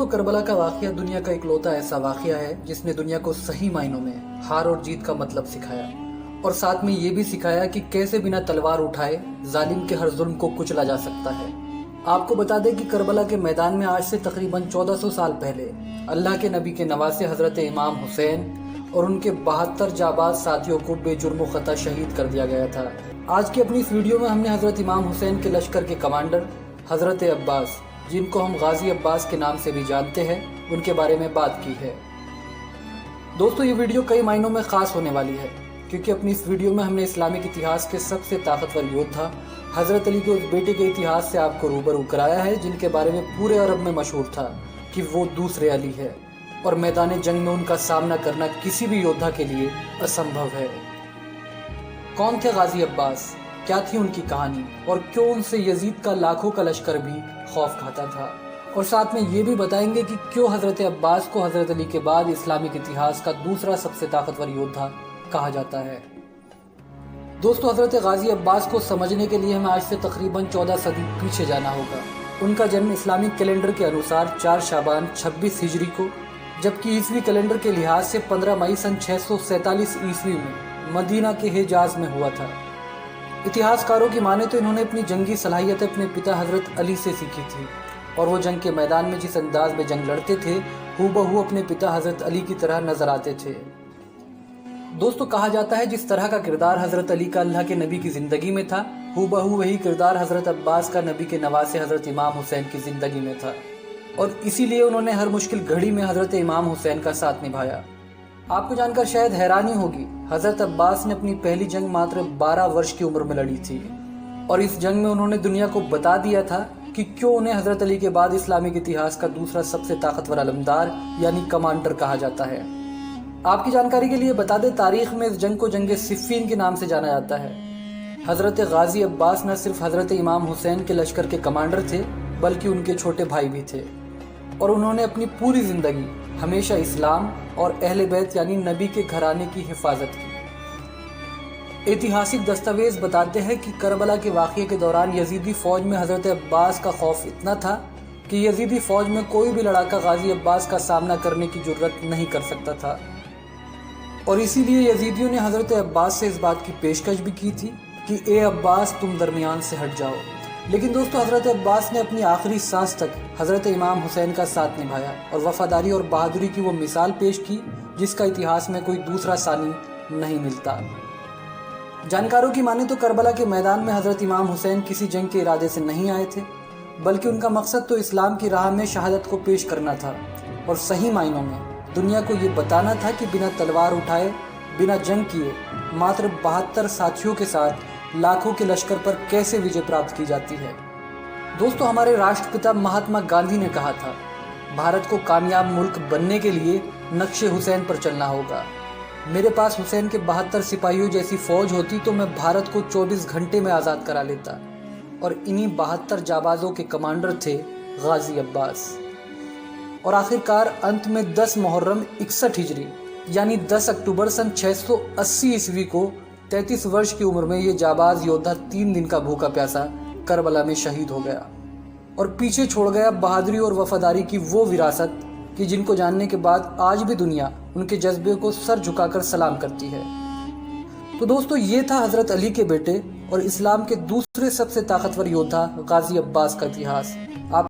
दोस्तों, करबला का वाक़या दुनिया का इकलौता ऐसा वाक़या है जिसने दुनिया को सही मायनों में हार और जीत का मतलब सिखाया और साथ में ये भी सिखाया कि कैसे बिना तलवार उठाए जालिम के हर जुल्म को कुचला जा सकता है। आपको बता दें कि करबला के मैदान में आज से तकरीबन 1400 साल पहले अल्लाह के नबी के नवासे हज़रत इमाम हुसैन और उनके 72 जाबाज साथियों को बेजुर्म ख़ता शहीद कर दिया गया था। आज की अपनी इस वीडियो में हमने हज़रत इमाम हुसैन के लश्कर के कमांडर हज़रत अब्बास, जिनको हम गाजी अब्बास के नाम से भी जानते हैं, उनके बारे में बात की है। दोस्तों, ये वीडियो कई मायनों में ख़ास होने वाली है क्योंकि अपनी इस वीडियो में हमने इस्लामिक इतिहास के सबसे ताकतवर योद्धा हज़रत अली के उस बेटे के इतिहास से आपको रूबरू कराया है जिनके बारे में पूरे अरब में मशहूर था कि वो दूसरे अली है और मैदान जंग में उनका सामना करना किसी भी योद्धा के लिए असंभव है। कौन थे गाजी अब्बास, क्या थी उनकी कहानी और क्यों उनसे यजीद का लाखों का लश्कर भी खौफ खाता था, और साथ में ये भी बताएंगे कि क्यों हज़रत अब्बास को हज़रत अली के बाद इस्लामिक इतिहास का दूसरा सबसे ताकतवर योद्धा कहा जाता है। दोस्तों, हज़रत गाजी अब्बास को समझने के लिए हमें आज से तकरीबन 14 सदी पीछे जाना होगा। उनका जन्म इस्लामिक कैलेंडर के अनुसार 4 शाबान 26 हिजरी को, जबकि ईसवी कैलेंडर के लिहाज से 15 मई सन 647 ईस्वी में मदीना के हिजाज में हुआ था। इतिहासकारों की माने तो इन्होंने अपनी जंगी सलाहियत अपने पिता हज़रत अली से सीखी थी और वो जंग के मैदान में जिस अंदाज में जंग लड़ते थे हूबहू अपने पिता हज़रत अली की तरह नजर आते थे। दोस्तों, कहा जाता है जिस तरह का किरदार हज़रत अली का अल्लाह के नबी की ज़िंदगी में था, हूबहू वही किरदार हज़रत अब्बास का नबी के नवासे हज़रत इमाम हुसैन की ज़िंदगी में था और इसीलिए उन्होंने हर मुश्किल घड़ी में हज़रत इमाम हुसैन का साथ निभाया। आपको जानकर शायद हैरानी होगी, हज़रत अब्बास ने अपनी पहली जंग मात्र 12 वर्ष की उम्र में लड़ी थी और इस जंग में उन्होंने दुनिया को बता दिया था कि क्यों उन्हें हज़रत अली के बाद इस्लामिक इतिहास का दूसरा सबसे ताकतवर अलमदार यानी कमांडर कहा जाता है। आपकी जानकारी के लिए बता दें, तारीख में इस जंग को जंग सिफ़ीन के नाम से जाना जाता है। हज़रत गाजी अब्बास न सिर्फ हज़रत इमाम हुसैन के लश्कर के कमांडर थे बल्कि उनके छोटे भाई भी थे और उन्होंने अपनी पूरी ज़िंदगी हमेशा इस्लाम और अहले बैत यानी नबी के घराने की हिफाजत की। ऐतिहासिक दस्तावेज बताते हैं कि करबला के वाक़ये के दौरान यजीदी फ़ौज में हज़रत अब्बास का खौफ इतना था कि यजीदी फ़ौज में कोई भी लड़ाका गाजी अब्बास का सामना करने की जुर्रत नहीं कर सकता था और इसीलिए यजीदियों ने हज़रत अब्बास से इस बात की पेशकश भी की थी कि ए अब्बास, तुम दरमियान से हट जाओ। लेकिन दोस्तों, हज़रत अब्बास ने अपनी आखिरी सांस तक हज़रत इमाम हुसैन का साथ निभाया और वफादारी और बहादुरी की वो मिसाल पेश की जिसका इतिहास में कोई दूसरा सानी नहीं मिलता। जानकारों की माने तो करबला के मैदान में हज़रत इमाम हुसैन किसी जंग के इरादे से नहीं आए थे बल्कि उनका मकसद तो इस्लाम की राह में शहादत को पेश करना था और सही मायनों में दुनिया को ये बताना था कि बिना तलवार उठाए, बिना जंग किए, मात्र 72 साथियों के साथ लाखों के लश्कर पर कैसे विजय प्राप्त की जाती है। दोस्तों, हमारे राष्ट्रपिता महात्मा गांधी ने कहा था, भारत को कामयाब मुल्क बनने के लिए नक्शे हुसैन पर चलना होगा। मेरे पास हुसैन के 72 सिपाहियों जैसी फौज होती तो मैं भारत को 24 घंटे में आज़ाद करा लेता और इन्हीं 72 जाबाजों के कमांडर थे गाजी अब्बास। और आखिरकार अंत में 10 मुहर्रम 61 हिजरी यानी 10 अक्टूबर सन 680 ईस्वी को 33 वर्ष की उम्र में ये जाबाज योद्धा 3 दिन का भूखा प्यासा करबला में शहीद हो गया और पीछे छोड़ गया बहादुरी और वफादारी की वो विरासत कि जिनको जानने के बाद आज भी दुनिया उनके जज्बे को सर झुकाकर सलाम करती है। तो दोस्तों, ये था हज़रत अली के बेटे और इस्लाम के दूसरे सबसे ताकतवर योद्धा गाजी अब्बास का इतिहास।